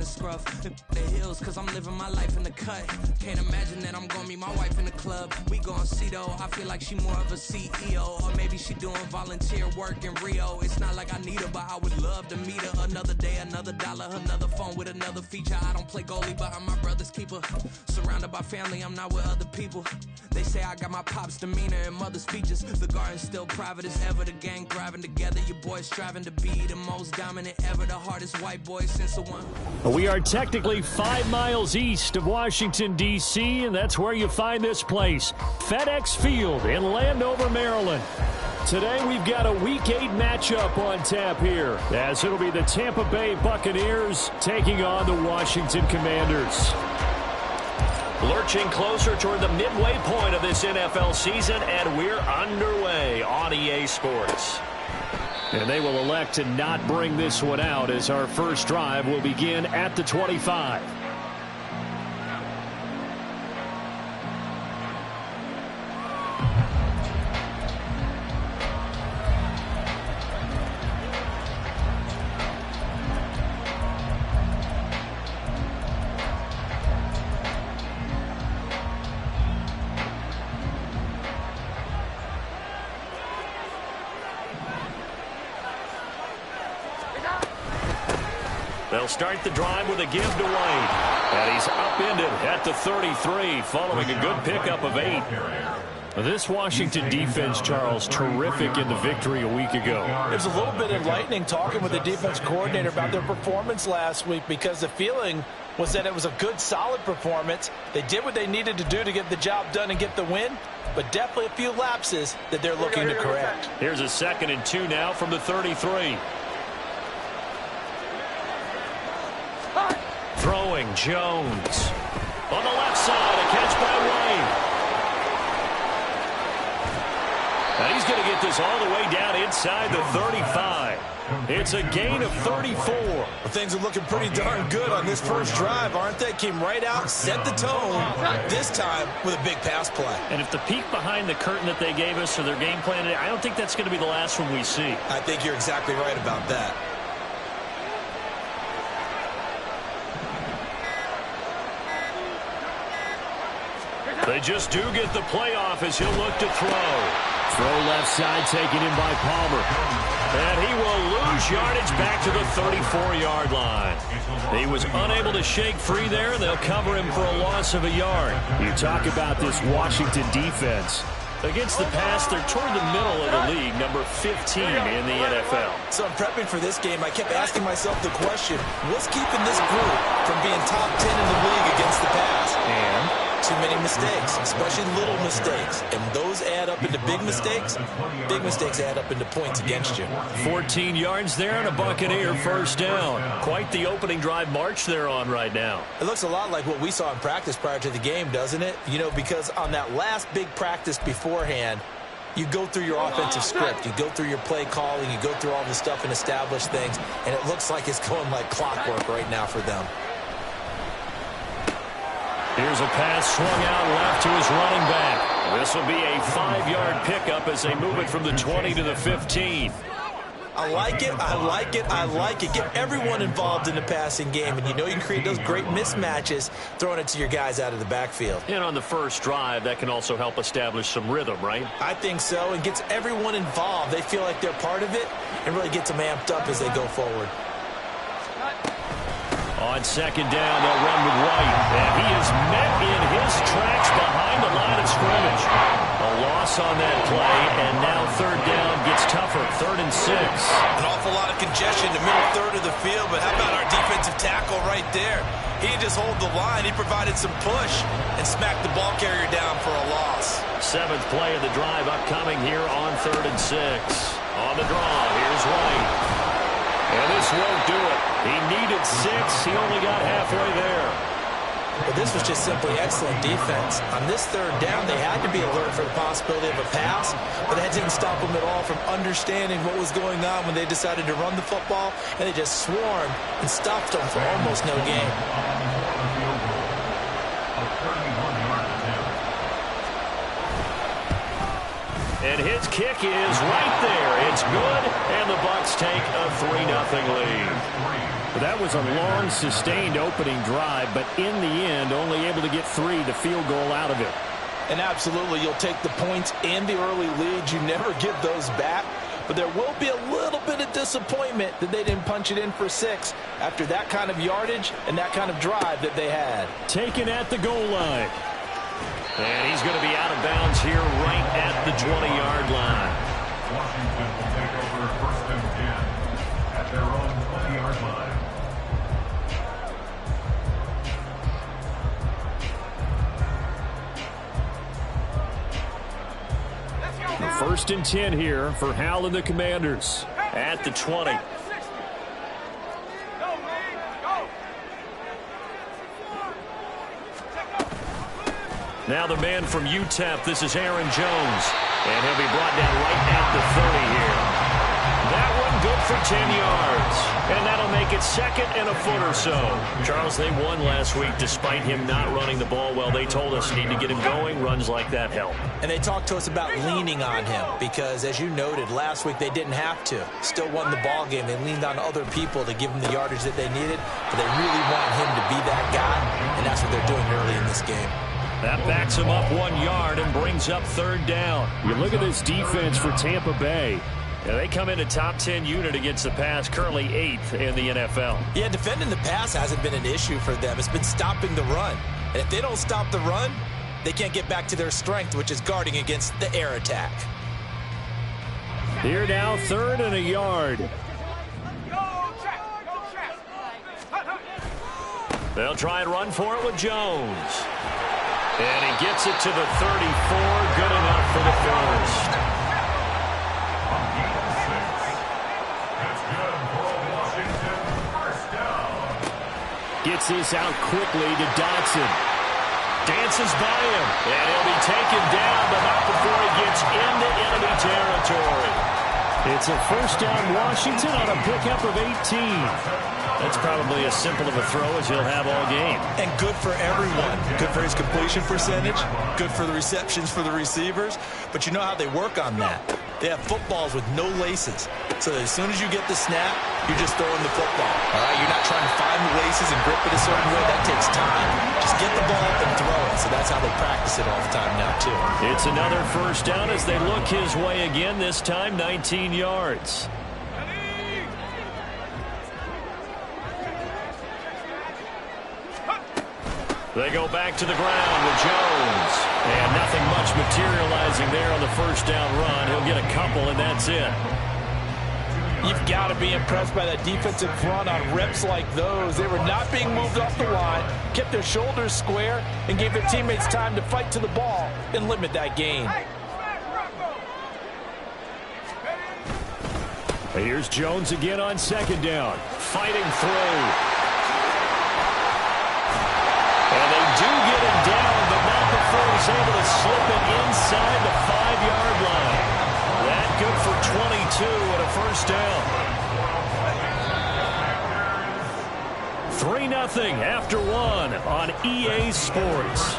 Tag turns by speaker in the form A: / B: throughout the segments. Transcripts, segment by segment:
A: scruff. The hills, cause I'm living my life in the cut. Can't imagine that I'm gonna meet my wife in the club. We gon' see though, I feel like she more of a CEO. Or maybe she doing volunteer work in Rio. It's not like I need her, but I would love to meet her. Another day, another dollar, another phone with another feature. I don't play goalie, but I'm my brother's keeper. Surrounded by family, I'm not with other people. They say I got my pop's demeanor and mother's features. The garden's still private as ever. The gang thriving together. Your boys striving to be the most dominant ever. The hardest white boy since the one.
B: We are technically 5 miles east of Washington, D.C., and that's where you find this place, FedEx Field in Landover, Maryland. Today we've got a Week 8 matchup on tap here, as it'll be the Tampa Bay Buccaneers taking on the Washington Commanders. Lurching closer toward the midway point of this NFL season, and we're underway on EA Sports. And they will elect to not bring this one out, as our first drive will begin at the 25. They'll start the drive with a give to Wade. And he's upended at the 33, following a good pickup of 8. This Washington defense, Charles, terrific in the victory a week ago.
C: It was a little bit enlightening talking with the defense coordinator about their performance last week, because the feeling was that it was a good, solid performance. They did what they needed to do to get the job done and get the win, but definitely a few lapses that they're looking to correct.
B: Here's a 2nd and 2 now from the 33. Throwing Jones. On the left side, a catch by Wade. And he's going to get this all the way down inside the 35. It's a gain of 34.
C: Well, things are looking pretty darn good on this first drive, aren't they? Came right out, set the tone, this time with a big pass play.
B: And if the peek behind the curtain that they gave us for their game plan today, I don't think that's going to be the last one we see.
C: I think you're exactly right about that.
B: They just do get the playoff as he'll look to throw. Throw left side taken in by Palmer. And he will lose yardage back to the 34-yard line. He was unable to shake free there, and they'll cover him for a loss of a yard. You talk about this Washington defense. Against the pass, they're toward the middle of the league, number 15 in the NFL.
C: So I'm prepping for this game. I kept asking myself the question, what's keeping this group from being top 10 in the league against the pass? And too many mistakes, especially little mistakes. And those add up into big mistakes. Big mistakes add up into points against you.
B: 14 yards there and a Buccaneer first down. Quite the opening drive march they're on right now.
C: It looks a lot like what we saw in practice prior to the game, doesn't it? You know, because on that last big practice beforehand, you go through your offensive script. You go through your play calling. You go through all the stuff and establish things. And it looks like it's going like clockwork right now for them.
B: Here's a pass swung out left to his running back. This will be a 5-yard pickup as they move it from the 20 to the 15.
C: I like it, I like it, I like it. Get everyone involved in the passing game, and you know you can create those great mismatches throwing it to your guys out of the backfield.
B: And on the first drive, that can also help establish some rhythm, right?
C: I think so, and gets everyone involved. They feel like they're part of it, and really gets them amped up as they go forward.
B: On 2nd down, they'll run with White. And he is met in his tracks behind the line of scrimmage. A loss on that play, and now 3rd down gets tougher. 3rd and 6.
C: An awful lot of congestion in the middle third of the field, but how about our defensive tackle right there? He didn't just hold the line. He provided some push and smacked the ball carrier down for a loss.
B: 7th play of the drive upcoming here on 3rd and 6. On the draw, here's White. And this won't do it. He needed 6. He only got halfway there.
C: But this was just simply excellent defense. On this 3rd down, they had to be alert for the possibility of a pass, but that didn't stop them at all from understanding what was going on when they decided to run the football, and they just swarmed and stopped them for almost no gain.
B: And his kick is right there. It's good, and the Bucs take a 3-0 lead. That was a long, sustained opening drive, but in the end, only able to get 3, the field goal out of it.
C: And absolutely, you'll take the points and the early leads. You never give those back. But there will be a little bit of disappointment that they didn't punch it in for 6 after that kind of yardage and that kind of drive that they had.
B: Taken at the goal line. And he's going to be out of bounds here right at the 20-yard line.
D: Washington will take over 1st and 10 at their own 20-yard line.
B: First and 10 here for Hal and the Commanders at the 20. Now the man from UTEP, this is Aaron Jones. And he'll be brought down right at the 30 here. That one good for 10 yards. And that'll make it 2nd and a foot or so. Charles, they won last week despite him not running the ball well. They told us need to get him going. Runs like that help.
C: And they talked to us about leaning on him because, as you noted, last week they didn't have to. Still won the ball game. They leaned on other people to give them the yardage that they needed. But they really want him to be that guy, and that's what they're doing early in this game.
B: That backs him up 1 yard and brings up 3rd down. You look at this defense for Tampa Bay. They come in a top 10 unit against the pass, currently 8th in the NFL.
C: Yeah, defending the pass hasn't been an issue for them. It's been stopping the run. And if they don't stop the run, they can't get back to their strength, which is guarding against the air attack.
B: Here now, 3rd and a yard. They'll try and run for it with Jones. And he gets it to the 34. Good enough for the first. Gets this out quickly to Dotson. Dances by him. And he'll be taken down, but not before he gets into enemy territory. It's a 1st down Washington on a pickup of 18. That's probably as simple of a throw as he'll have all game.
C: And good for everyone. Good for his completion percentage. Good for the receptions for the receivers. But you know how they work on that. They have footballs with no laces. So that as soon as you get the snap, you're just throwing the football. All right, you're not trying to find the laces and grip it a certain way. That takes time. Just get the ball and throw it. So that's how they practice it all the time now, too.
B: It's another 1st down as they look his way again, this time 19 yards. They go back to the ground with Jones. And nothing much materializing there on the 1st down run. He'll get a couple, and that's it.
C: You've got to be impressed by that defensive front on reps like those. They were not being moved off the line, kept their shoulders square, and gave their teammates time to fight to the ball and limit that gain.
B: Here's Jones again on 2nd down. Fighting through. And they do get him down, but not before he's able to slip it inside the 5-yard line. That good for 22 and a 1st down. 3-0 after 1 on EA Sports.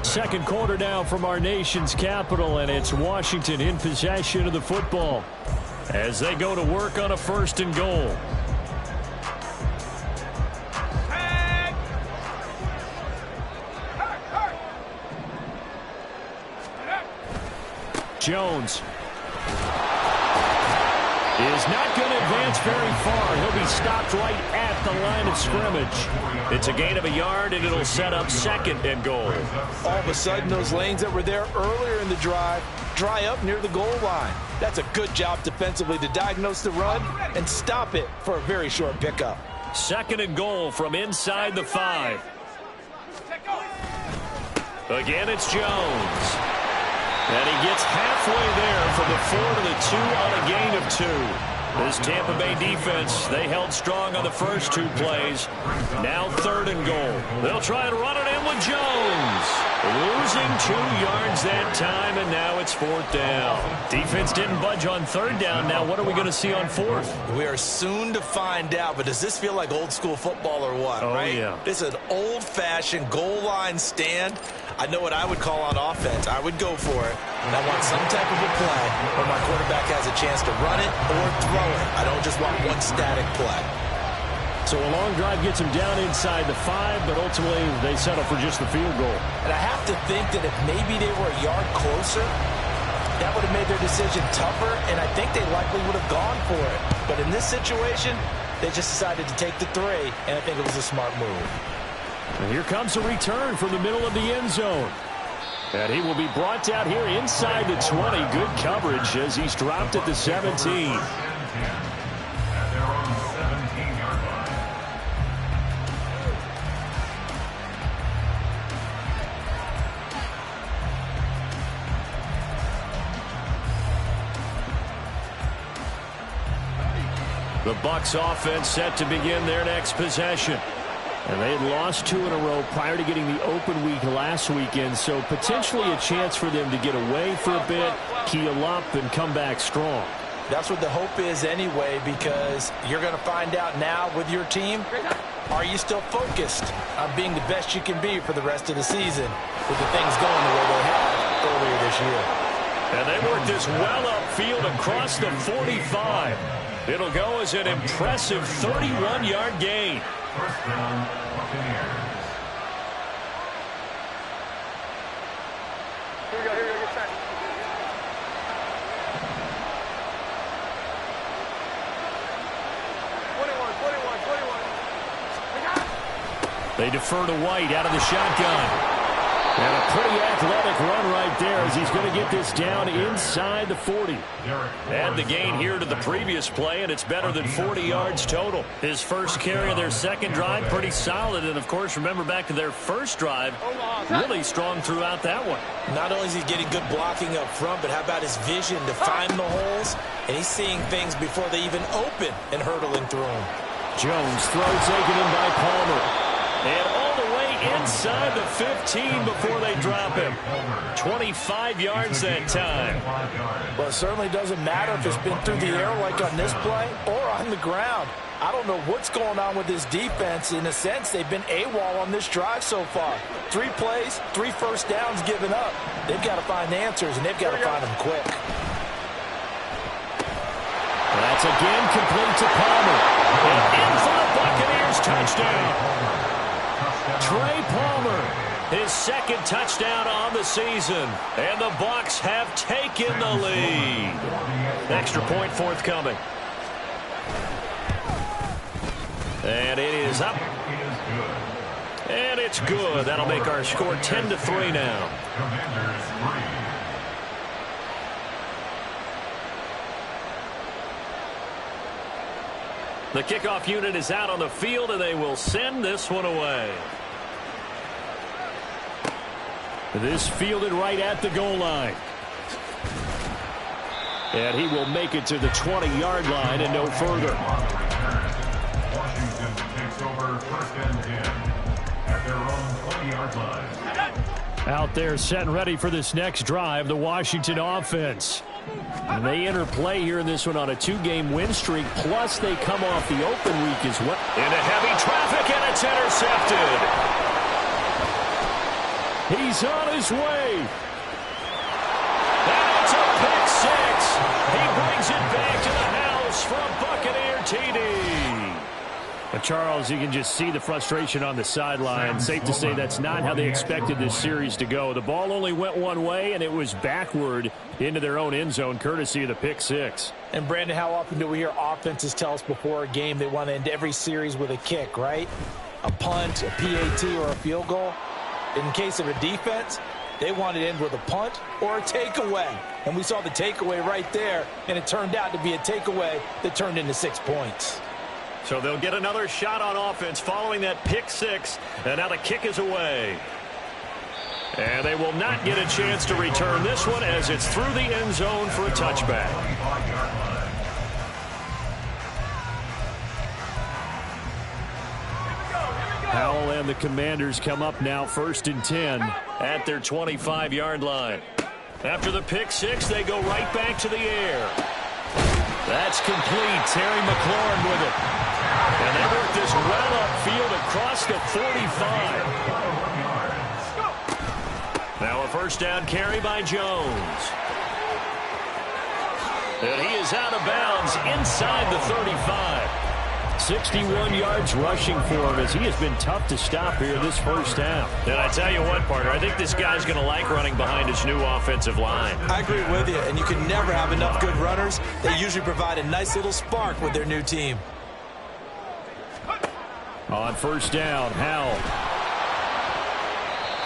B: 2nd quarter now from our nation's capital, and it's Washington in possession of the football as they go to work on a 1st and goal. Jones is not going to advance very far. He'll be stopped right at the line of scrimmage. It's a gain of a yard, and it'll set up 2nd and goal.
C: All of a sudden, those lanes that were there earlier in the drive dry up near the goal line. That's a good job defensively to diagnose the run and stop it for a very short pickup.
B: 2nd and goal from inside the 5. Again, it's Jones. And he gets halfway there from the 4 to the 2 on a gain of 2. This Tampa Bay defense, they held strong on the first 2 plays. Now 3rd and goal. They'll try and run it in with Jones. Losing 2 yards that time, and now it's 4th down. Defense didn't budge on 3rd down. Now what are we going to see on 4th?
C: We are soon to find out, but does this feel like old school football or what, right?
B: Yeah.
C: This is an old-fashioned goal line stand. I know what I would call on offense. I would go for it, and I want some type of a play where my quarterback has a chance to run it or throw it. I don't just want one static play.
B: So a long drive gets them down inside the 5, but ultimately they settle for just the field goal.
C: And I have to think that if maybe they were a yard closer, that would have made their decision tougher, and I think they likely would have gone for it. But in this situation, they just decided to take the 3, and I think it was a smart move.
B: And here comes a return from the middle of the end zone. And he will be brought down here inside the 20. Good coverage as he's dropped at the 17. The Bucs offense set to begin their next possession. And they had lost 2 in a row prior to getting the open week last weekend, so potentially a chance for them to get away for a bit, heal up, and come back strong.
C: That's what the hope is anyway, because you're going to find out now with your team, are you still focused on being the best you can be for the rest of the season with the things going the way they have earlier this year.
B: And they work this well upfield across the 45. It'll go as an impressive 31-yard gain.
D: First down, Buccaneers.
E: Here we go, get set.
B: They defer to White out of the shotgun. And a pretty athletic run right there as he's going to get this down inside the 40. Add the gain here to the previous play, and it's better than 40 yards total. His first carry of their second drive, pretty solid. And, of course, remember back to their first drive, really strong throughout that one.
C: Not only is he getting good blocking up front, but how about his vision to find the holes? And he's seeing things before they even open and hurtling through them.
B: Jones throw taken in by Palmer. And all the way inside the 15 before they drop him. 25 yards that time.
C: Well, it certainly doesn't matter if it's been through the air like on this play or on the ground. I don't know what's going on with this defense. In a sense, they've been AWOL on this drive so far. 3 plays, 3 first downs given up. They've got to find answers, and they've got to find them quick.
B: That's again complete to Palmer. And in for the Buccaneers touchdown. Trey Palmer, his second touchdown on the season. And the Bucs have taken the lead. Extra point forthcoming. And it is up. And it's good. That'll make our score 10-3 now.
D: Commanders 3.
B: The kickoff unit is out on the field, and they will send this one away. This fielded right at the goal line. And he will make it to the 20-yard line and no further.
D: Washington takes over first and 10 at their own 20-yard line.
B: Out there set and ready for this next drive, the Washington offense. And they enter play here in this one on a 2-game win streak, plus they come off the open week as well. Into heavy traffic, and it's intercepted. He's on his way. And it's a pick 6. He brings it back to the house for a Buccaneer TD. But Charles, you can just see the frustration on the sideline. Safe to say that's not how they expected this series to go. The ball only went one way, and it was backward into their own end zone, courtesy of the pick 6.
C: And, Brandon, how often do we hear offenses tell us before a game they want to end every series with a kick, right? A punt, a PAT, or a field goal. In case of a defense, they want to end with a punt or a takeaway. And we saw the takeaway right there, and it turned out to be a takeaway that turned into 6 points.
B: So they'll get another shot on offense following that pick 6, and now the kick is away. And they will not get a chance to return this one as it's through the end zone for a touchback. Howell and the Commanders come up now 1st and 10 at their 25-yard line. After the pick six, they go right back to the air. That's complete. Terry McLaurin with it. And they work this well upfield across the 45. Now a first down carry by Jones. And he is out of bounds inside the 35. 61 yards rushing for him as he has been tough to stop here this first half.
E: And I tell you what, partner, I think this guy's going to like running behind his new offensive line.
C: I agree with you, and you can never have enough good runners. They usually provide a nice little spark with their new team.
B: On first down, Howell.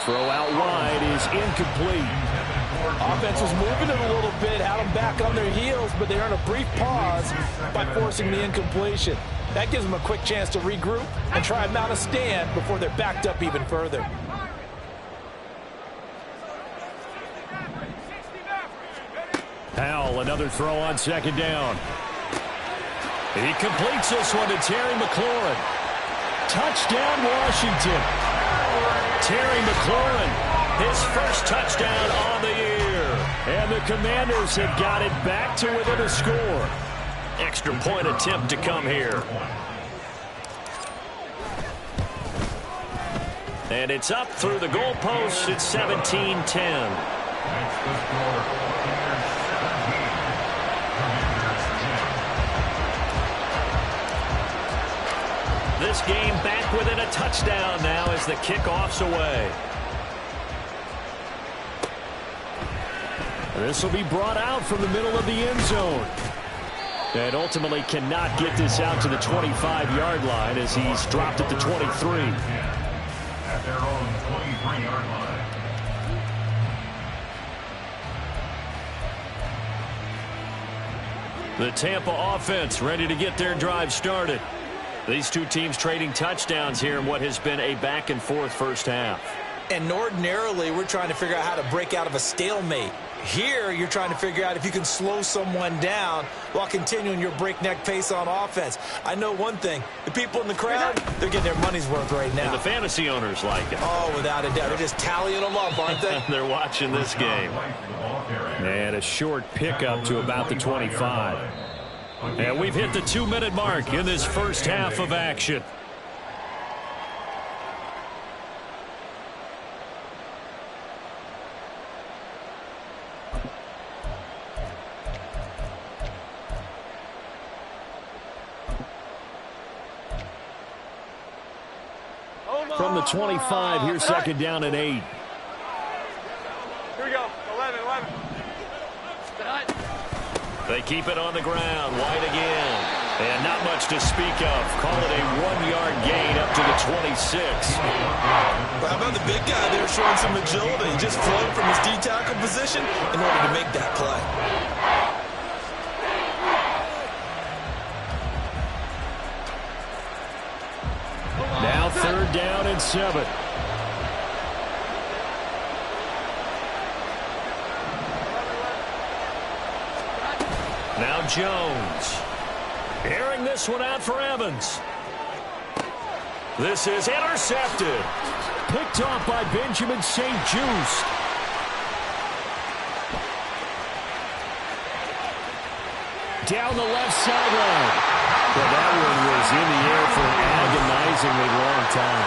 B: Throw out wide is incomplete.
F: Offense was moving it a little bit, had them back on their heels, but they earned a brief pause by forcing the incompletion. That gives them a quick chance to regroup and try and mount a stand before they're backed up even further.
B: Howell, another throw on second down. He completes this one to Terry McLaurin. Touchdown, Washington. Terry McLaurin, his first touchdown on the year. And the Commanders have got it back to within a score.
E: Extra point attempt to come here.
B: And it's up through the goalposts. It's 17-10. This game back within a touchdown now as the kickoff's away. This will be brought out from the middle of the end zone. And ultimately cannot get this out to the 25-yard line as he's dropped at the 23.
D: At their own 23-yard line.
B: The Tampa offense ready to get their drive started. These two teams trading touchdowns here in what has been a back-and-forth first half.
C: And ordinarily, we're trying to figure out how to break out of a stalemate. Here, you're trying to figure out if you can slow someone down while continuing your breakneck pace on offense. I know one thing. The people in the crowd, they're getting their money's worth right now.
B: And the fantasy owners like it.
C: Oh, without a doubt. They're just tallying them up, aren't they?
B: They're watching this game. And a short pickup to about the 25. And we've hit the 2-minute mark in this first half of action. From the 25, here's second down and 8.
F: Here we go. 11.
B: They keep it on the ground, wide again. And not much to speak of. Call it a 1-yard gain up to the 26.
C: How about the big guy there showing some agility? He just flowed from his D-tackle position in order to make that play.
B: Now third down and 7. Now Jones. Airing this one out for Evans. This is intercepted. Picked off by Benjamin St. Juste. Down the left sideline. Well, that one was in the air for an agonizingly long time.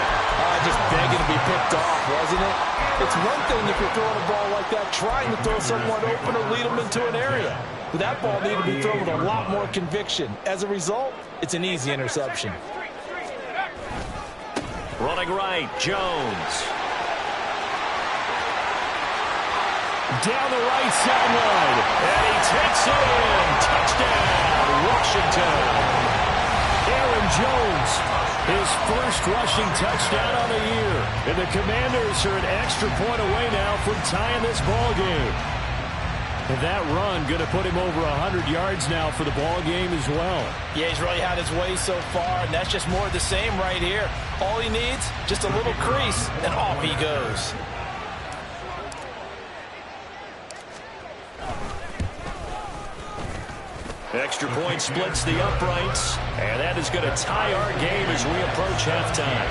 F: Just begging to be picked off, wasn't it? It's one thing if you're throwing a ball like that, trying to throw someone open or lead them into an area. But that ball needed to be thrown with a lot more conviction. As a result, it's an easy interception.
B: Running right, Jones. Down the right sideline. And he takes it in. Touchdown, Washington. Aaron Jones, his first rushing touchdown on the year. And the Commanders are an extra point away now from tying this ball game. And that run going to put him over 100 yards now for the ball game as well.
F: Yeah, he's really had his way so far, and that's just more of the same right here. All he needs, just a little crease, and off he goes.
B: Extra point splits the uprights, and that is going to tie our game as we approach halftime.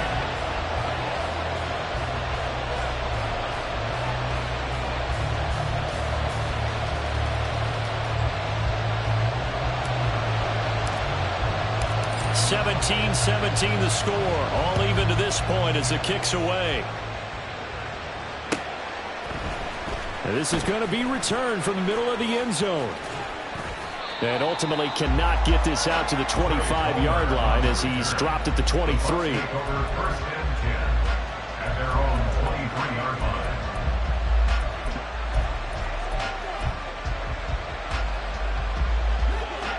B: 17-17 the score. All even to this point as the kick's away. And this is going to be returned from the middle of the end zone. And ultimately cannot get this out to the 25-yard line as he's dropped at the 23.
D: First and 10 at their own 23-yard line.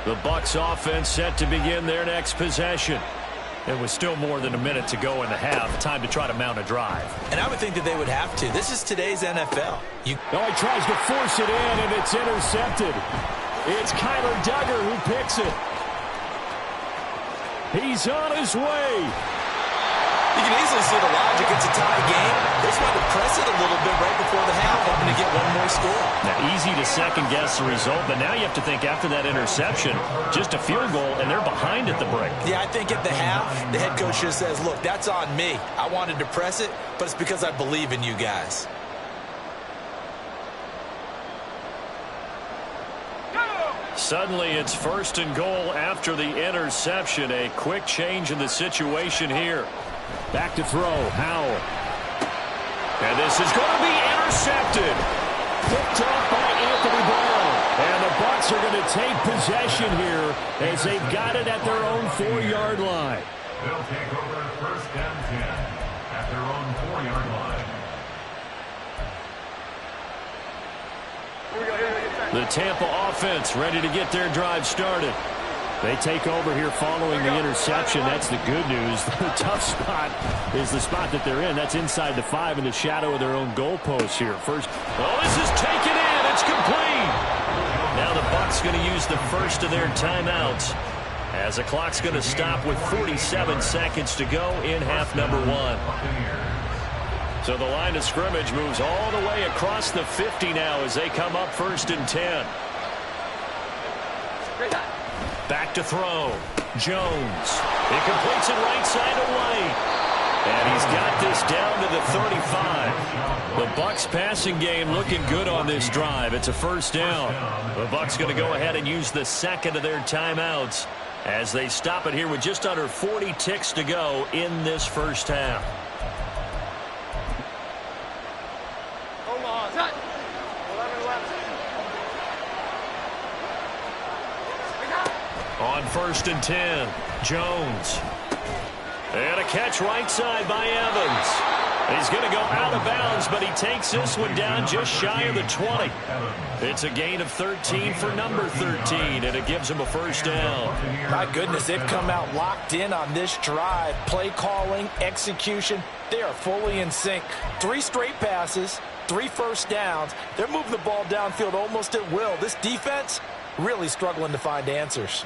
B: The Bucs offense set to begin their next possession. It was still more than a minute to go in the half. Time to try to mount a drive.
C: And I would think that they would have to. This is today's NFL.
B: He tries to force it in, and it's intercepted. It's Kyler Duggar who picks it. He's on his way.
C: You can easily see the logic. It's a tie game. They just wanted to press it a little bit right before the half, hoping to get one more score.
B: Now, easy to second-guess the result, but now you have to think after that interception, just a field goal, and they're behind at the break.
C: Yeah, I think at the half, the head coach just says, look, that's on me. I wanted to press it, but it's because I believe in you guys.
B: Suddenly, it's 1st and goal after the interception. A quick change in the situation here. Back to throw, Howell. And this is going to be intercepted. Picked off by Anthony Brown. And the Bucs are going to take possession here as they've got it at their own 4-yard line.
D: They'll take over 1st and 10 at their own 4-yard line.
B: The Tampa offense ready to get their drive started. They take over here following the interception. That's the good news. The tough spot is the spot that they're in. That's inside the 5 in the shadow of their own goalpost here. First, this is taken in. It's complete. Now the Bucs going to use the first of their timeouts as the clock's going to stop with 47 seconds to go in half number 1. So the line of scrimmage moves all the way across the 50 now as they come up 1st and 10. Back to throw. Jones. He completes it right side to White. And he's got this down to the 35. The Bucs passing game looking good on this drive. It's a 1st down. The Bucs going to go ahead and use the second of their timeouts as they stop it here with just under 40 ticks to go in this 1st half. On 1st and 10, Jones. And a catch right side by Evans. He's going to go out of bounds, but he takes this one down just shy of the 20. It's a gain of 13 for number 13, and it gives him a 1st down.
F: My goodness, they've come out locked in on this drive. Play calling, execution, they are fully in sync. 3 straight passes, 3 1st downs. They're moving the ball downfield almost at will. This defense really struggling to find answers.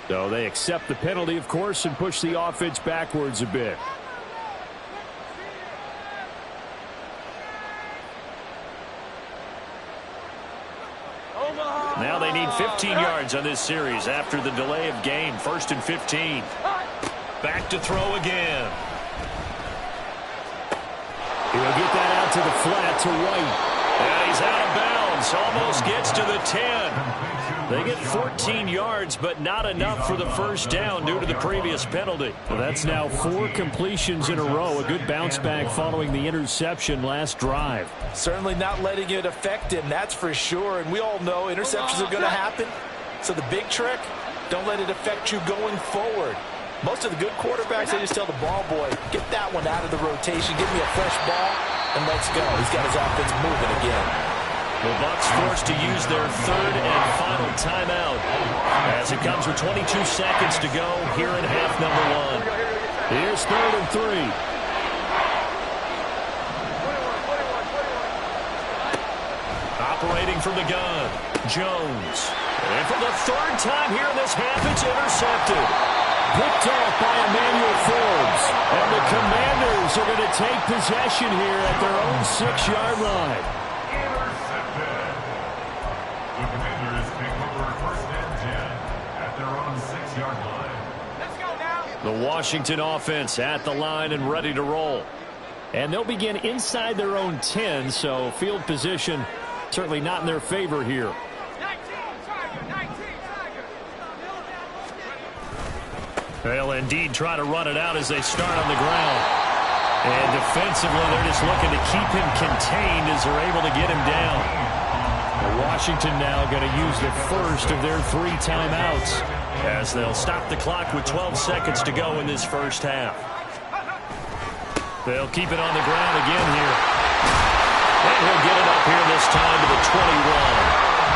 B: So they accept the penalty, of course, and push the offense backwards a bit. Now they need 15 yards on this series after the delay of game. 1st and 15. Back to throw again. He'll get that out to the flat to White. And he's out of bounds. Almost gets to the 10. They get 14 yards, but not enough for the 1st down due to the previous penalty. Well, that's now 4 completions in a row. A good bounce back following the interception last drive.
F: Certainly not letting it affect him, that's for sure. And we all know interceptions are going to happen. So the big trick, don't let it affect you going forward. Most of the good quarterbacks, they just tell the ball boy, get that one out of the rotation, give me a fresh ball, and let's go. He's got his offense moving again.
B: The Bucs forced to use their 3rd and final timeout as it comes with 22 seconds to go here in half number 1. Here's 3rd and 3. Operating from the gun, Jones. And for the 3rd time here in this half, it's intercepted. Picked off by Emmanuel Forbes. And the Commanders Eagles are going to take possession here at their own 6-yard line.
D: Intercepted. The Commanders take over first and 10 at their own 6-yard line.
A: Let's go now.
B: The Washington offense at the line and ready to roll. And they'll begin inside their own 10, so field position certainly not in their favor here.
A: 19,
B: They'll indeed try to run it out as they start on the ground. And defensively, they're just looking to keep him contained as they're able to get him down. Washington now going to use the first of their 3 timeouts as they'll stop the clock with 12 seconds to go in this first half. They'll keep it on the ground again here. And he'll get it up here this time to the 21.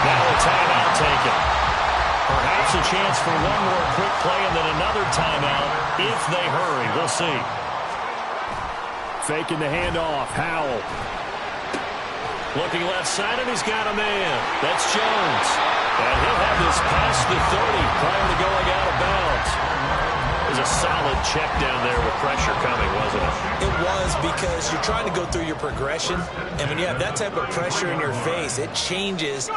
B: Now a timeout taken. Perhaps a chance for one more quick play and then another timeout if they hurry. We'll see. Faking the handoff. Howell. Looking left side, and he's got a man. That's Jones. And he'll have this past the 30 prior to going out of bounds. It was a solid check down there with pressure coming, wasn't it?
C: It was, because you're trying to go through your progression, and when you have that type of pressure in your face, it changes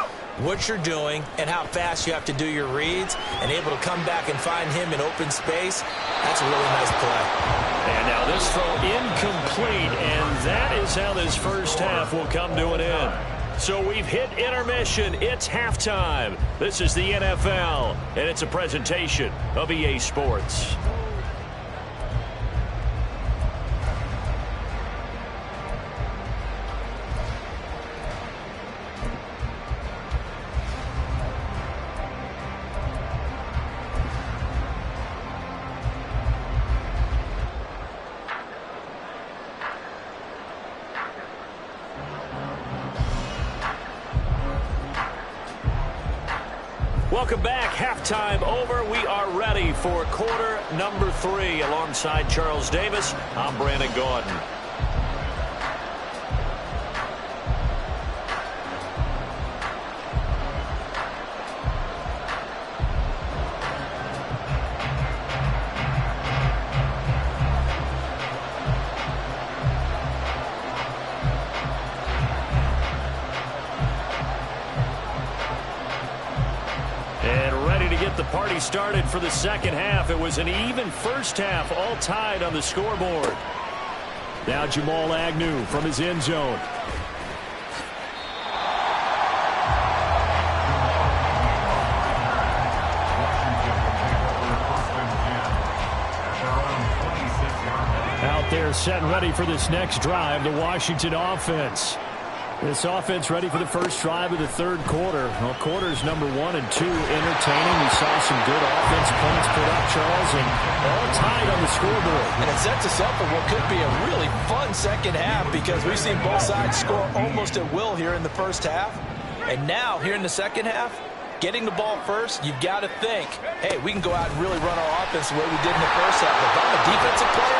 C: what you're doing and how fast you have to do your reads, and able to come back and find him in open space. That's a really nice play.
B: And now this throw incomplete, and that is how this first half will come to an end. So we've hit intermission. It's halftime. This is the NFL, and it's a presentation of EA Sports. Welcome back. Halftime over. We are ready for quarter number 3. Alongside Charles Davis, I'm Brandon Gaudin. The party started for the second half. It was an even first half, all tied on the scoreboard. Now Jamal Agnew from his end zone. Out there set and ready for this next drive, the Washington offense. This offense ready for the first drive of the third quarter. Well, quarters number 1 and 2 entertaining. We saw some good offense points put up, Charles, and all tied on the scoreboard.
F: And it sets us up for what could be a really fun second half, because we've seen both sides score almost at will here in the first half. And now, here in the second half, getting the ball first, you've got to think, hey, we can go out and really run our offense the way we did in the first half. But if I'm a defensive player,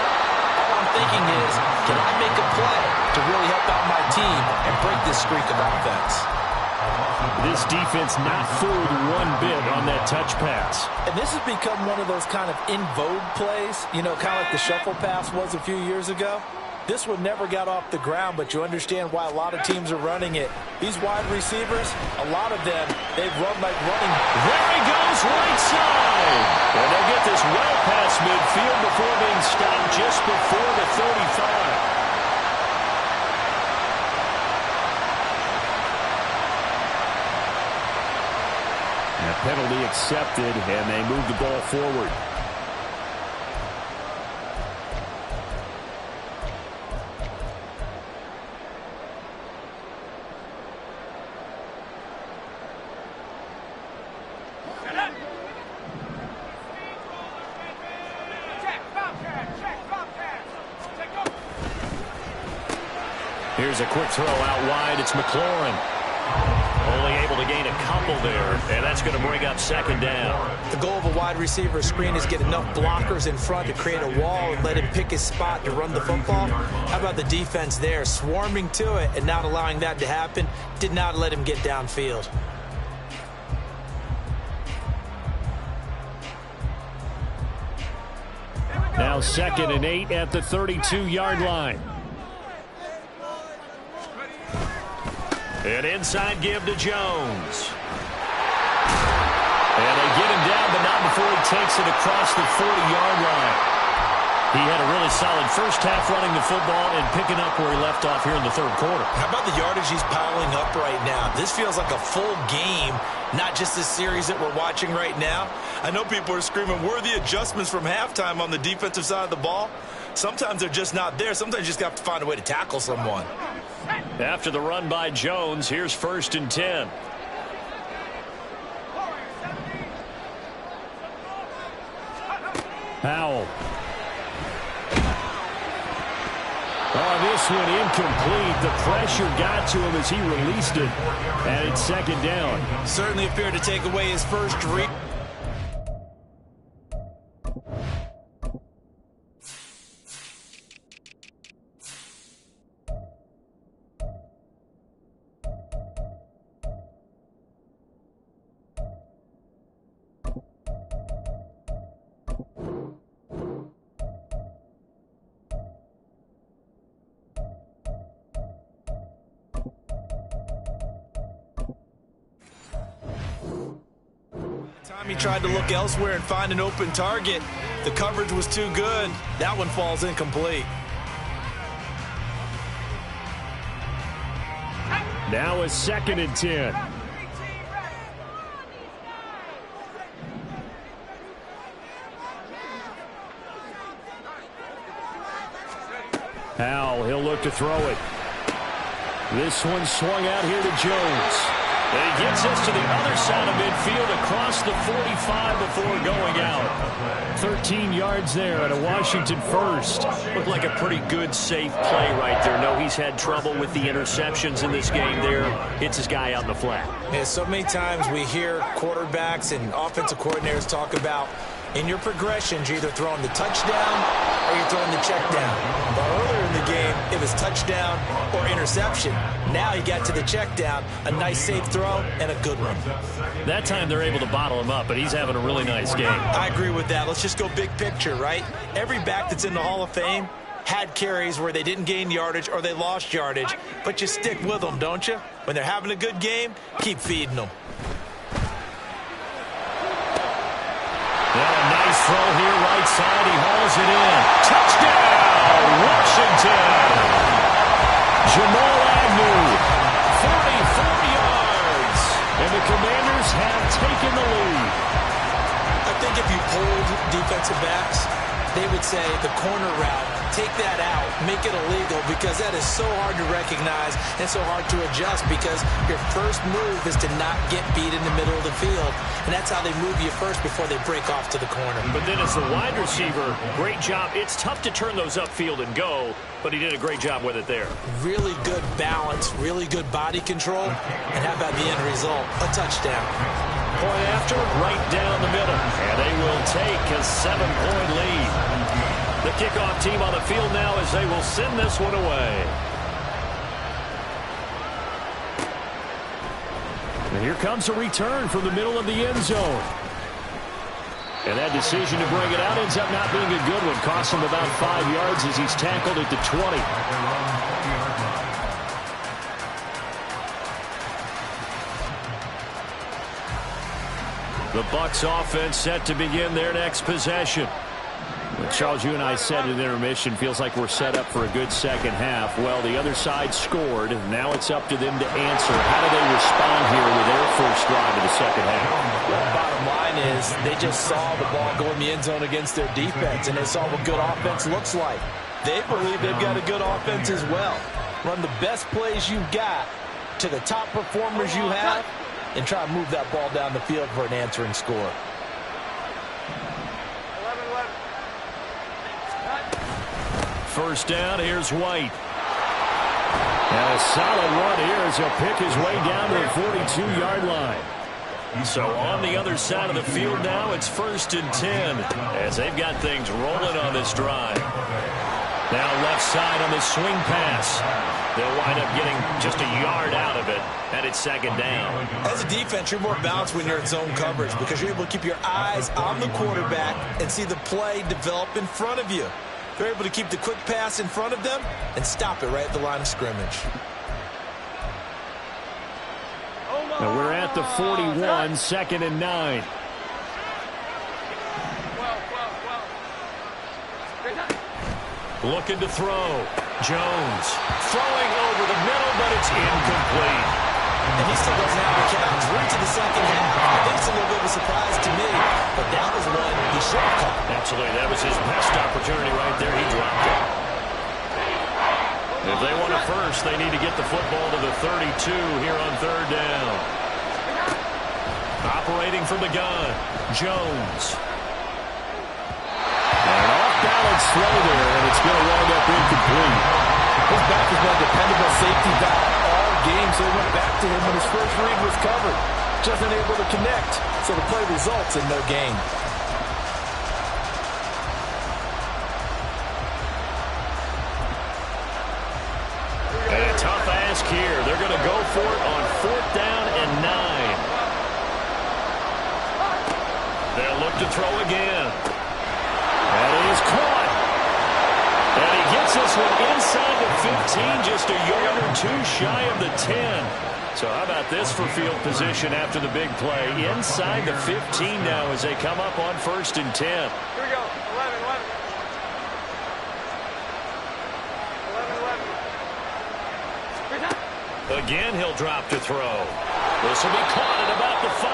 F: all I'm thinking is, can I make a play to really help out my team and break this streak of offense?
B: This defense not fooled one bit on that touch pass.
F: And this has become one of those kind of in vogue plays, you know, kind of like the shuffle pass was a few years ago. This one never got off the ground, but you understand why a lot of teams are running it. These wide receivers, a lot of them, they've run like running.
B: There he goes, right side. And they'll get this well past midfield before being stopped just before the 35. And penalty accepted, and they move the ball forward. Here's a quick throw out wide. It's McLaurin. Only able to gain a couple there, and that's going to bring up second down.
C: The goal of a wide receiver screen is get enough blockers in front to create a wall and let him pick his spot to run the football. How about the defense there, swarming to it and not allowing that to happen? Did not let him get downfield.
B: Now 2nd and 8 at the 32-yard line.
E: An inside give to Jones. And they get him down, but not before he takes it across the 40-yard line. He had a really solid first half running the football and picking up where he left off here in the third quarter.
C: How about the yardage he's piling up right now? This feels like a full game, not just this series that we're watching right now. I know people are screaming, where are the adjustments from halftime on the defensive side of the ball? Sometimes they're just not there. Sometimes you just have to find a way to tackle someone.
E: After the run by Jones, here's 1st and 10.
B: Powell. Oh, this one incomplete. The pressure got to him as he released it. And it's 2nd down.
C: Certainly appeared to take away his first read. He tried to look elsewhere and find an open target. The coverage was too good. That one falls incomplete.
B: Now a 2nd and 10. Powell, he'll look to throw it. This one swung out here to Jones.
E: And he gets us to the other side of midfield across the 45 before going out.
B: 13 yards there at a Washington first.
E: Looked like a pretty good, safe play right there. No, he's had trouble with the interceptions in this game there. Hits his guy out in the flat.
C: Yeah, so many times we hear quarterbacks and offensive coordinators talk about in your progressions, you're either throwing the touchdown or you're throwing the check down. But earlier in the game, it was touchdown or interception. Now he got to the check down, a nice safe throw, and a good one.
E: That time they're able to bottle him up, but he's having a really nice game.
C: I agree with that. Let's just go big picture, right? Every back that's in the Hall of Fame had carries where they didn't gain yardage or they lost yardage, but you stick with them, don't you? When they're having a good game, keep feeding them.
E: Well, a nice throw here, right side. He hauls it in. Touchdown, Washington. Jamal Agnew, 44 yards.
B: And the Commanders have taken the lead.
C: I think if you polled defensive backs, they would say the corner route, take that out, make it illegal, because that is so hard to recognize and so hard to adjust, because your first move is to not get beat in the middle of the field. And that's how they move you first before they break off to the corner.
E: But then as the wide receiver, great job. It's tough to turn those upfield and go, but he did a great job with it there.
C: Really good balance, really good body control, and how about the end result? A touchdown.
E: Point after, right down the middle. And they will take a 7-point lead. The kickoff team on the field now as they will send this one away.
B: And here comes a return from the middle of the end zone. And that decision to bring it out ends up not being a good one. Costs him about 5 yards as he's tackled at the 20. The Bucs offense set to begin their next possession. Charles, you and I said in intermission, feels like we're set up for a good second half. Well, the other side scored. Now it's up to them to answer. How do they respond here with their first drive of the second half?
F: Well, bottom line is they just saw the ball go in the end zone against their defense, and they saw what good offense looks like. They believe they've got a good offense as well. Run the best plays you've got to the top performers you have, and try to move that ball down the field for an answering score.
B: First down, here's White. And a solid run here as he'll pick his way down to the 42-yard line.
E: So on the other side of the field now, it's 1st and 10 as they've got things rolling on this drive. Now left side on the swing pass. They'll wind up getting just a yard out of it, and it's second down.
C: As a defense, you're more balanced when you're in zone coverage because you're able to keep your eyes on the quarterback and see the play develop in front of you. You're able to keep the quick pass in front of them and stop it right at the line of scrimmage.
B: Now we're at the 41, 2nd and 9.
E: Looking to throw. Jones throwing over the middle, but it's incomplete.
C: And he still doesn't have the count through to the second half. I think it's a little bit of a surprise to me, but that was one he should have caught.
E: Absolutely, that was his best opportunity right there. He dropped it. If they want it first, they need to get the football to the 32 here on 3rd down. Operating from the gun, Jones.
B: An off-balance throw there, and it's going to wind up incomplete.
F: His back has been a dependable safety valve all game, so he went back to him when his first read was covered. Just unable to connect, so the play results in no gain.
E: And a tough ask here. They're going to go for it on 4th down and 9. They'll look to throw again. And he's caught. And he gets this one inside the 15, just a yard or two shy of the 10. So how about this for field position after the big play? Inside the 15 now as they come up on 1st and 10.
G: Here we go. 11.
E: Again, he'll drop to throw. This will be caught at about the 5.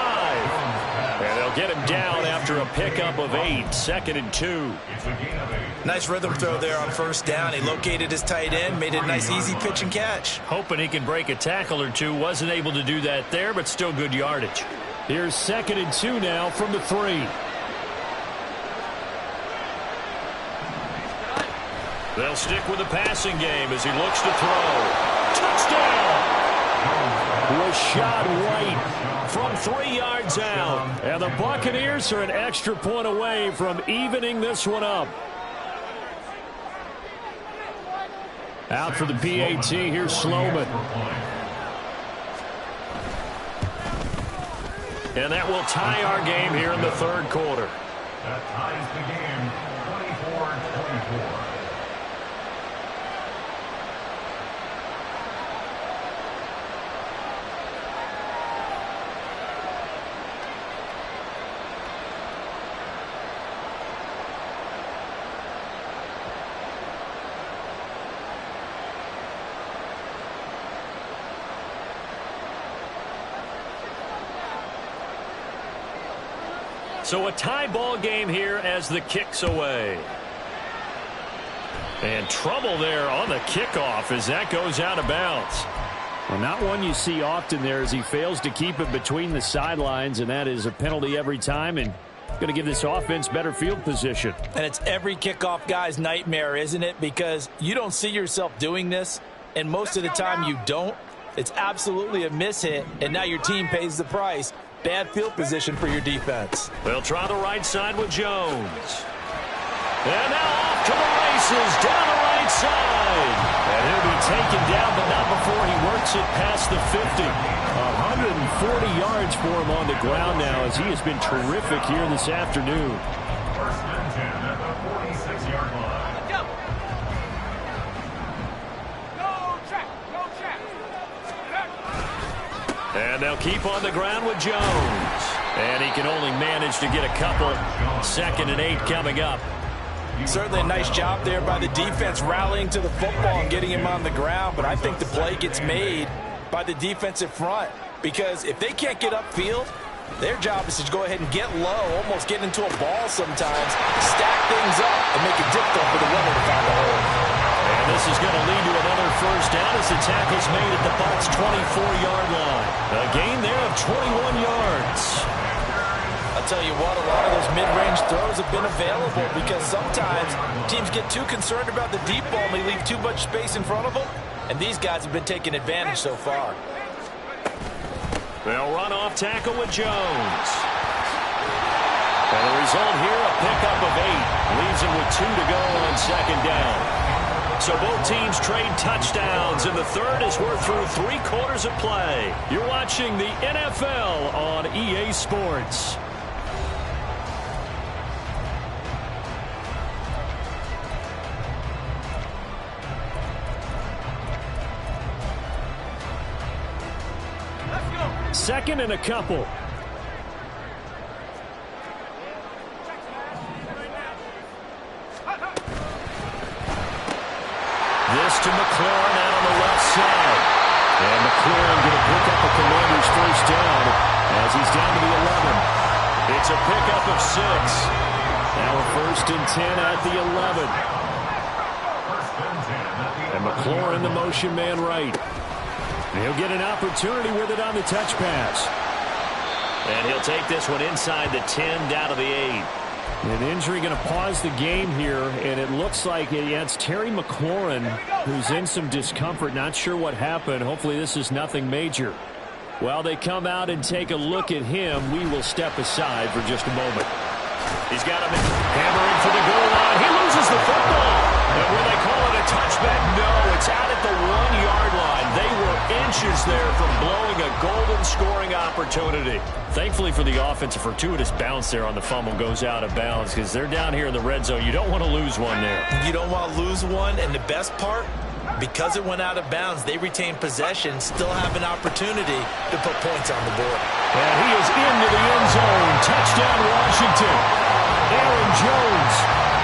E: And they'll get him down after a pickup of 8, 2nd and 2.
C: Nice rhythm throw there on 1st down. He located his tight end, made it a nice easy pitch and catch.
E: Hoping he can break a tackle or two. Wasn't able to do that there, but still good yardage.
B: Here's 2nd and 2 now from the 3.
E: They'll stick with the passing game as he looks to throw. Touchdown!
B: Was shot right from 3 yards out. And the Buccaneers are an extra point away from evening this one up. Out for the PAT, here's Sloman.
E: And that will tie our game here in the 3rd quarter.
D: That ties the game 24-24.
E: So a tie ball game here as the kick's away. And trouble there on the kickoff as that goes out of bounds.
B: Well, not one you see often there as he fails to keep it between the sidelines, and that is a penalty every time and going to give this offense better field position.
F: And it's every kickoff guy's nightmare, isn't it? Because you don't see yourself doing this, and most of the time you don't. It's absolutely a mishit, and now your team pays the price. Bad field position for your defense.
E: They'll try the right side with Jones. And now off to the races, down the right side. And he'll be taken down, but not before he works it past the 50.
B: 140 yards for him on the ground now as he has been terrific here this afternoon.
D: 1st and 10 at the 46-yard line.
G: Let's go. Go track. Go track.
E: And they'll keep on the ground with Jones. And he can only manage to get a couple. 2nd and 8 coming up.
F: Certainly a nice job there by the defense rallying to the football and getting him on the ground, but I think the play gets made by the defensive front because if they can't get upfield, their job is to go ahead and get low, almost get into a ball sometimes, stack things up, and make it difficult for the runner to find a hole.
E: And this is going to lead to another 1st down as the tackle's made at the Bucs' 24-yard line. A gain there of 21 yards.
F: I'll tell you what, a lot of those mid-range throws have been available because sometimes teams get too concerned about the deep ball and they leave too much space in front of them, and these guys have been taking advantage so far.
E: They'll run off tackle with Jones. And the result here, a pickup of 8. Leaves him with 2 to go on 2nd down. So both teams trade touchdowns, and the third as we're through 3 quarters of play. You're watching the NFL on EA Sports.
B: Second and a couple.
E: This to McLaurin out on the left side. And McLaurin going to pick up the Commanders' first down as he's down to the 11. It's a pickup of 6. Now a 1st and 10 at the 11. And McLaurin, the motion man right. He'll get an opportunity with it on the touch pass. And he'll take this one inside the 10 down to the 8.
B: An injury going to pause the game here, and it looks like it's Terry McLaurin who's in some discomfort. Not sure what happened. Hopefully this is nothing major. While they come out and take a look at him, we will step aside for just a moment.
E: He's got him hammering for the goal line. He loses the football. And when they call it a touchback, no, it's out at the 1-yard line. They were inches there from blowing a golden scoring opportunity.
B: Thankfully for the offense, a fortuitous bounce there on the fumble goes out of bounds because they're down here in the red zone. You don't want to lose one there.
C: You don't want to lose one, and the best part, because it went out of bounds, they retain possession, still have an opportunity to put points on the board.
B: And he is into the end zone. Touchdown, Washington. Aaron Jones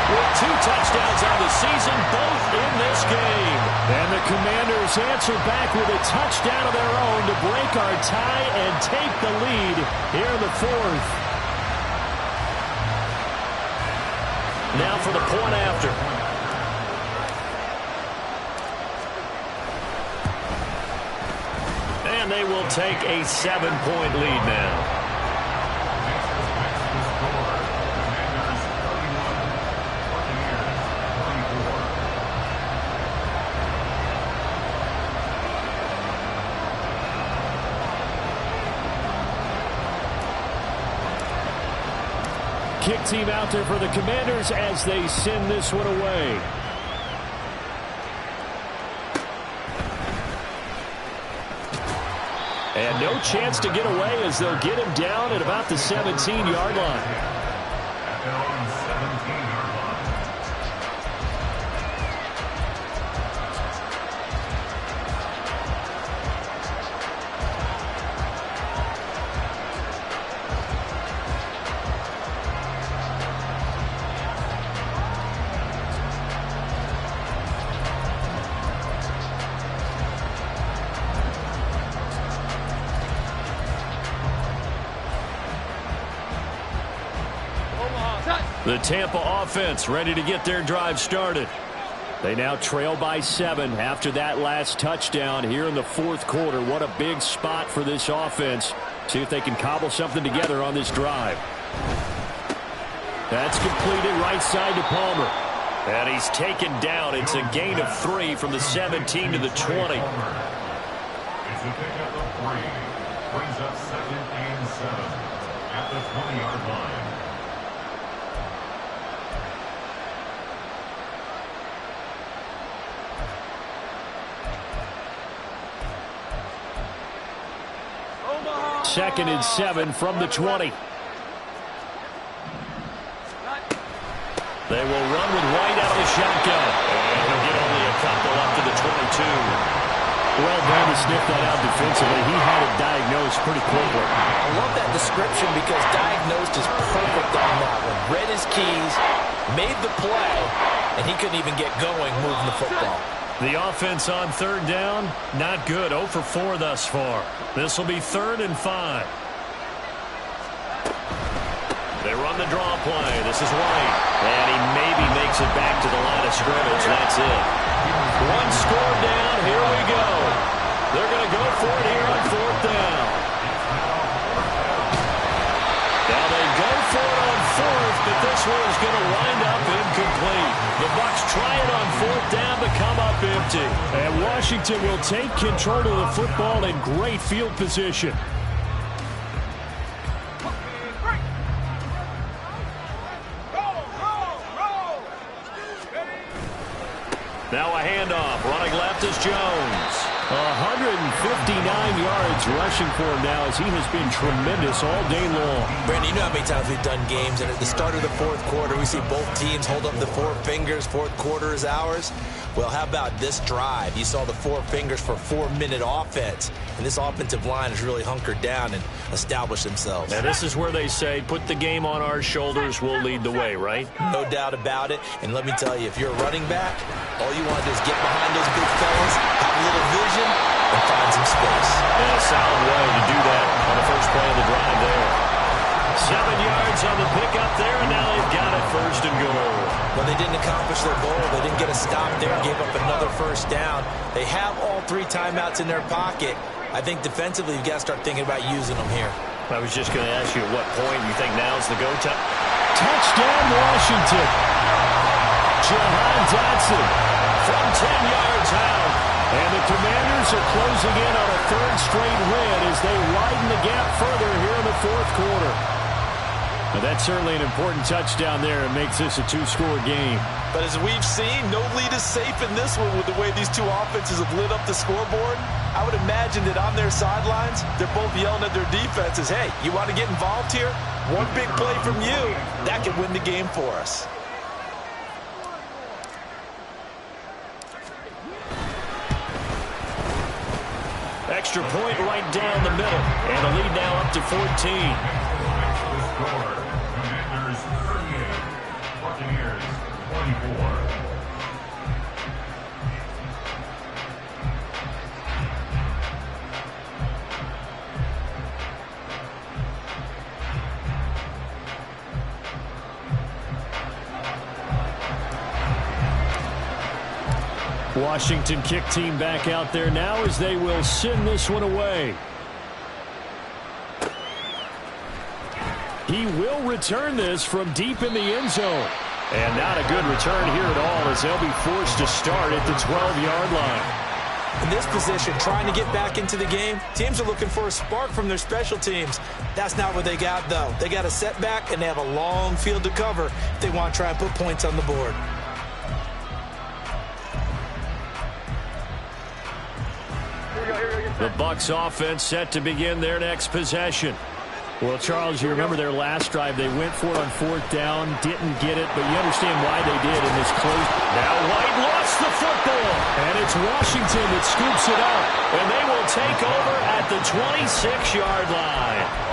E: with 2 touchdowns on the season, both in this game.
B: And the Commanders answer back with a touchdown of their own to break our tie and take the lead here in the 4th.
E: Now for the point after. And they will take a 7-point lead now.
B: Kick team out there for the Commanders as they send this one away. And no chance to get away as they'll get him down at about the 17-yard line.
D: At their own 17-yard line.
B: The Tampa offense ready to get their drive started. They now trail by 7 after that last touchdown here in the 4th quarter. What a big spot for this offense. See if they can cobble something together on this drive. That's completed right side to Palmer.
E: And he's taken down. It's a gain of 3 from the 17 to the 20.
D: It's a pickup of 3. Brings up 2nd and 7 at the 20-yard line.
B: Second and 7 from the 20.
E: They will run with White out of the shotgun. And he'll get only a couple up to the 22.
B: Well done to sniff that out defensively. He had it diagnosed pretty quickly.
C: I love that description because diagnosed is perfect on that one. Read his keys, made the play, and he couldn't even get going moving the football.
B: The offense on 3rd down, not good. 0 for 4 thus far. This will be 3rd and 5.
E: They run the draw play. This is White. And he maybe makes it back to the line of scrimmage. That's it. 1 score down. Here we go. They're going to go for it here on 4th down. Now they go for it on 4th, but this one is going to wind up incomplete. The Bucs try it on 4th down to come up empty.
B: And Washington will take control of the football in great field position.
E: Now a handoff. Running left is Jones.
B: 159 yards rushing for him now as he has been tremendous all day long.
C: Brandon, you know how many times we've done games, and at the start of the fourth quarter, we see both teams hold up the four fingers. Fourth quarter is ours. Well, how about this drive? You saw the four fingers for a 4-minute offense, and this offensive line has really hunkered down and established themselves.
E: Now, this is where they say, put the game on our shoulders, we'll lead the way, right?
C: No doubt about it. And let me tell you, if you're a running back, all you want to do is get behind those big fellas, have a little vision, and find some space.
E: And a solid way to do that on the first play of the drive there. 7 yards on the pickup there, and now they've got it first and goal.
C: Well, they didn't accomplish their goal. They didn't get a stop there, gave up another first down. They have all 3 timeouts in their pocket. I think defensively, you've got to start thinking about using them here.
E: I was just going to ask you at what point you think now's the go time.
B: Touchdown, Washington. Jahan Dotson
E: From 10 yards out.
B: And the Commanders are closing in on a 3rd straight win as they widen the gap further here in the 4th quarter. Now, that's certainly an important touchdown there and makes this a 2-score game.
F: But as we've seen, no lead is safe in this one with the way these two offenses have lit up the scoreboard. I would imagine that on their sidelines, they're both yelling at their defenses, hey, you want to get involved here? One big play from you, that could win the game for us.
E: Extra point right down the middle. And the lead now up to 14.
D: Commanders 38, Buccaneers 24.
B: Washington kick team back out there now as they will send this one away. He will return this from deep in the end zone. And not a good return here at all as they'll be forced to start at the 12-yard line.
C: In this position, trying to get back into the game, teams are looking for a spark from their special teams. That's not what they got, though. They got a setback, and they have a long field to cover if they want to try and put points on the board.
B: The Bucs offense set to begin their next possession. Well, Charles, you remember their last drive. They went for it on 4th down, didn't get it, but you understand why they did in this close.
E: Now White lost the football.
B: And it's Washington that scoops it up.
E: And they will take over at the 26-yard line.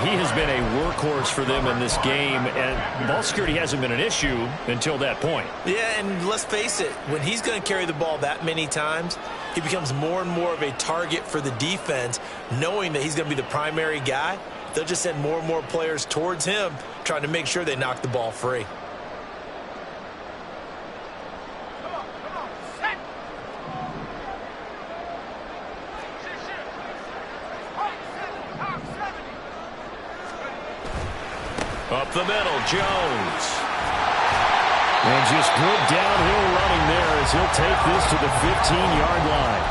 B: He has been a workhorse for them in this game, and ball security hasn't been an issue until that point.
C: Yeah, and let's face it, when he's going to carry the ball that many times, he becomes more and more of a target for the defense, knowing that he's going to be the primary guy. They'll just send more and more players towards him, trying to make sure they knock the ball free.
E: Up the middle, Jones.
B: And just good downhill running there as he'll take this to the 15-yard line.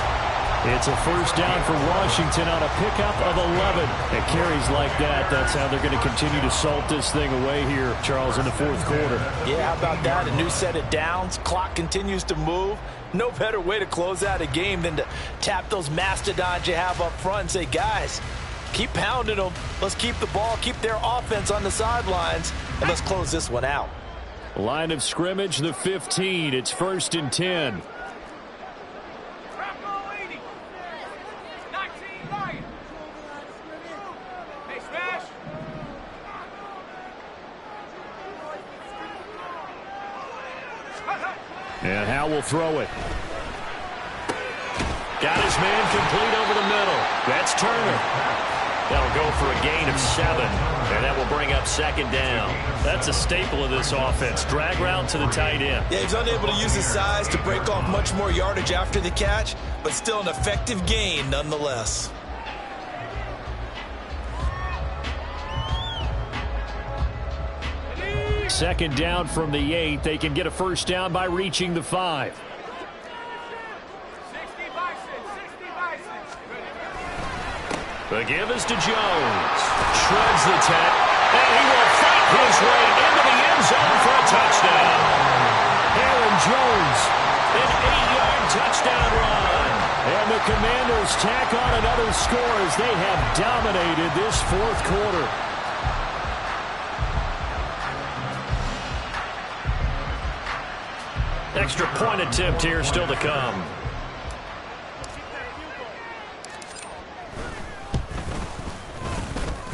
B: It's a first down for Washington on a pickup of 11. It carries like that. That's how they're going to continue to salt this thing away here, Charles, in the 4th quarter.
C: Yeah, how about that? A new set of downs. Clock continues to move. No better way to close out a game than to tap those mastodons you have up front and say, guys, keep pounding them. Let's keep the ball, keep their offense on the sidelines, and let's close this one out.
B: Line of scrimmage, the 15. It's 1st and 10. And Howe will throw it.
E: Got his man complete over the middle. That's Turner. That'll go for a gain of 7, and that will bring up 2nd down. That's a staple of this offense. Drag route to the tight end.
C: Yeah, he's unable to use his size to break off much more yardage after the catch, but still an effective gain nonetheless.
B: Second down from the 8. They can get a first down by reaching the 5.
E: The give is to Jones. Shreds the 10. And he will fight his way into the end zone for a touchdown.
B: Aaron Jones
E: An 8-yard touchdown run.
B: And the Commanders tack on another score as they have dominated this fourth quarter.
E: Extra point attempt here still to come.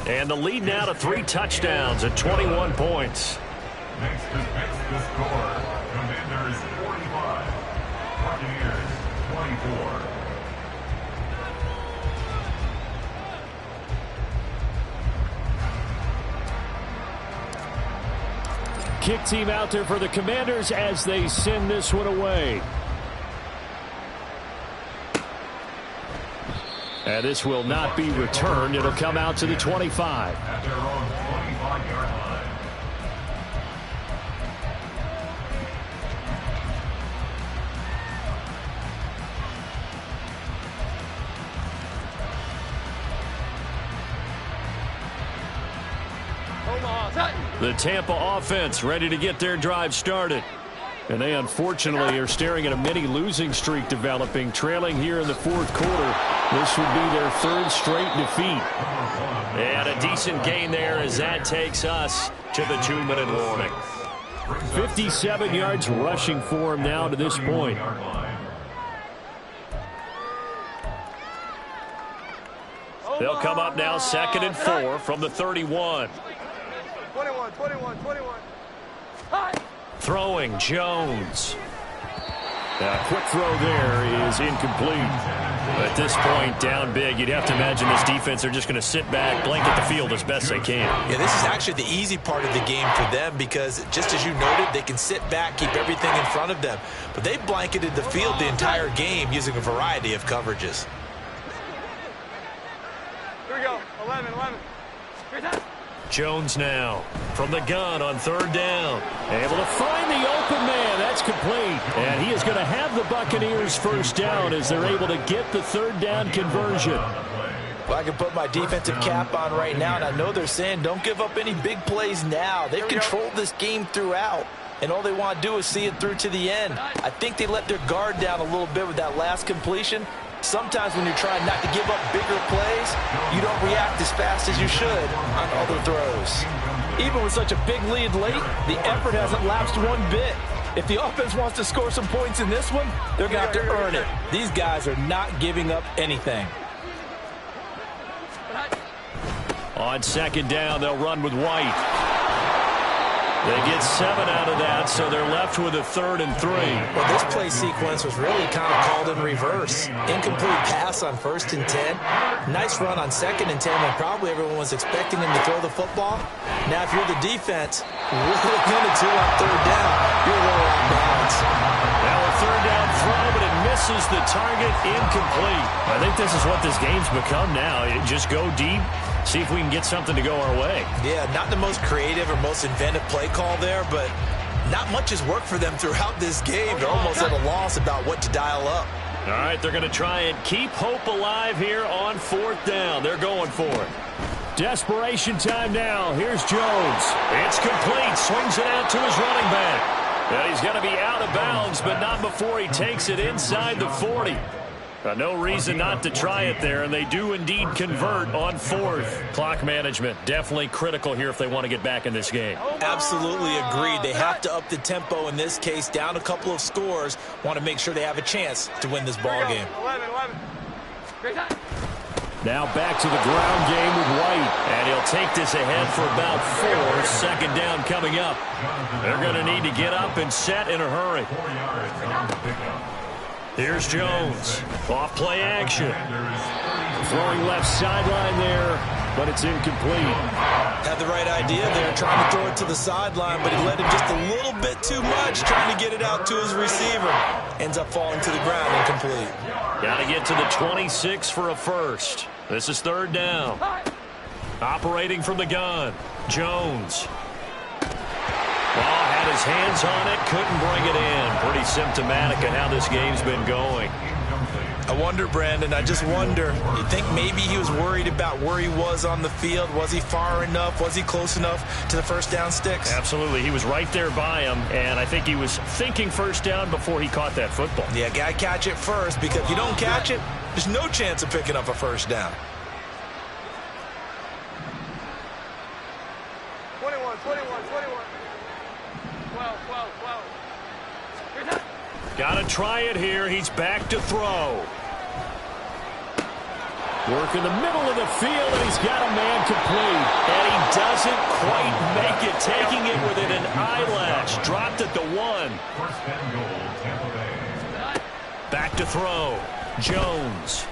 E: And the lead now to 3 touchdowns at 21 points.
D: Next the score. Commanders 45. Buccaneers 24.
B: Kick team out there for the Commanders as they send this one away. And this will not be returned. It'll come out to the 25.
D: At their own 25-yard line.
B: The Tampa offense ready to get their drive started. And they unfortunately are staring at a mini losing streak developing, trailing here in the fourth quarter. This would be their 3rd straight defeat.
E: And a decent gain there as that takes us to the 2-minute warning.
B: 57 yards rushing for him now to this point.
E: They'll come up now 2nd and 4 from the 31.
G: 21.
E: Throwing Jones.
B: A quick throw there is incomplete.
E: At this point, down big, you'd have to imagine this defense are just going to sit back, blanket the field as best they can.
C: Yeah, this is actually the easy part of the game for them because, just as you noted, they can sit back, keep everything in front of them. But they blanketed the field the entire game using a variety of coverages.
G: Here we go. 11. Great time.
E: Jones now from the gun on 3rd down.
B: Able to find the open man. That's complete. And he is going to have the Buccaneers first down as they're able to get the 3rd down conversion.
F: Well, I can put my defensive cap on right now, and I know they're saying don't give up any big plays now. They've controlled this game throughout, and all they want to do is see it through to the end. I think they let their guard down a little bit with that last completion. Sometimes when you're trying not to give up bigger plays, you don't react as fast as you should on other throws. Even with such a big lead late, the effort hasn't lapsed one bit. If the offense wants to score some points in this one, they're going to have to earn it. These guys are not giving up anything.
E: On 2nd down, they'll run with White. They get 7 out of that, so they're left with a 3rd and 3.
C: Well, this play sequence was really kind of called in reverse. Incomplete pass on 1st and 10. Nice run on 2nd and 10 when probably everyone was expecting him to throw the football. Now, if you're the defense, really limited to on 3rd down, you're a little off balance.
E: Now a 3rd down throw, but it misses the target, incomplete.
B: I think this is what this game's become now. Just go deep, see if we can get something to go our way.
C: Yeah, not the most creative or most inventive play call there, but not much has worked for them throughout this game. They're almost at a loss about what to dial up.
E: All right, they're going to try and keep hope alive here on 4th down. They're going for it.
B: Desperation time now. Here's Jones.
E: It's complete. Swings it out to his running back. And he's going to be out of bounds, but not before he takes it inside the 40. No reason not to try it there, and they do indeed convert on 4th.
B: Clock management definitely critical here if they want to get back in this game.
C: Absolutely agreed. They have to up the tempo in this case, down a couple of scores. Want to make sure they have a chance to win this ball game.
G: 11. Great time.
B: Now back to the ground game with White.
E: And he'll take this ahead for about 4. 2nd down coming up. They're going to need to get up and set in a hurry. Here's Jones. Off play action.
B: Throwing left sideline there, but it's incomplete.
C: Had the right idea there, trying to throw it to the sideline, but he let him just a little bit too much, trying to get it out to his receiver. Ends up falling to the ground, incomplete.
E: Got to get to the 26 for a first. This is 3rd down. Operating from the gun, Jones. Ball had his hands on it, couldn't bring it in. Pretty symptomatic of how this game's been going.
C: I wonder, Brandon, I just wonder. You think maybe he was worried about where he was on the field? Was he far enough? Was he close enough to the first down sticks?
E: Absolutely. He was right there by him, and I think he was thinking first down before he caught that football.
C: Yeah, got to catch it first, because if you don't catch it, there's no chance of picking up a first down.
G: 21, 21, 21. 12, 12, 12. Your time.
E: Got to try it here. He's back to throw. Work in the middle of the field, and he's got a man complete. And he doesn't quite make it, taking it within an eyelash. Dropped at the 1.
D: First and goal, Tampa Bay.
E: Back to throw. Jones.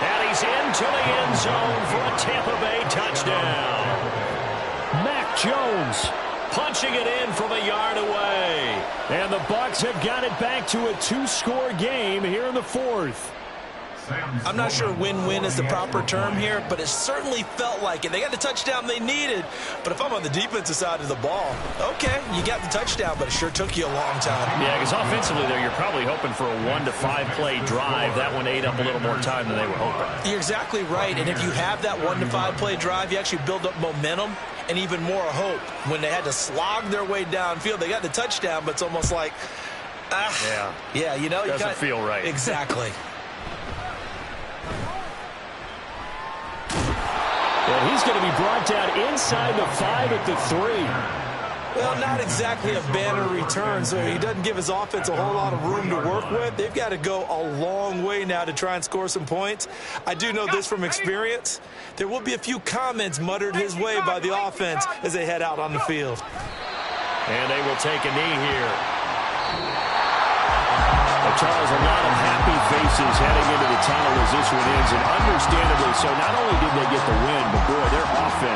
E: And he's into the end zone for a Tampa Bay touchdown. Mac Jones punching it in from a yard away. And the Bucs have got it back to a 2-score game here in the 4th.
C: I'm not sure win-win is the proper term here, but it certainly felt like it. They got the touchdown they needed, but if I'm on the defensive side of the ball, okay, you got the touchdown, but it sure took you a long time.
E: Yeah, because offensively there, you're probably hoping for a 1 to 5 play drive. That one ate up a little more time than they were hoping.
C: You're exactly right, and if you have that 1 to 5 play drive, you actually build up momentum and even more hope. When they had to slog their way downfield, they got the touchdown, but it's almost like, yeah, you know,
E: doesn't feel right.
C: Exactly.
B: And he's going to be brought down inside the 5 at the 3.
F: Well, not exactly a banner return, so he doesn't give his offense a whole lot of room to work with. They've got to go a long way now to try and score some points. I do know this from experience. There will be a few comments muttered his way by the offense as they head out on the field.
E: And they will take a knee here. But Charles, a lot of happy faces heading into the tunnel as this one ends, and understandably so. Not only did they get the win, but boy, their offense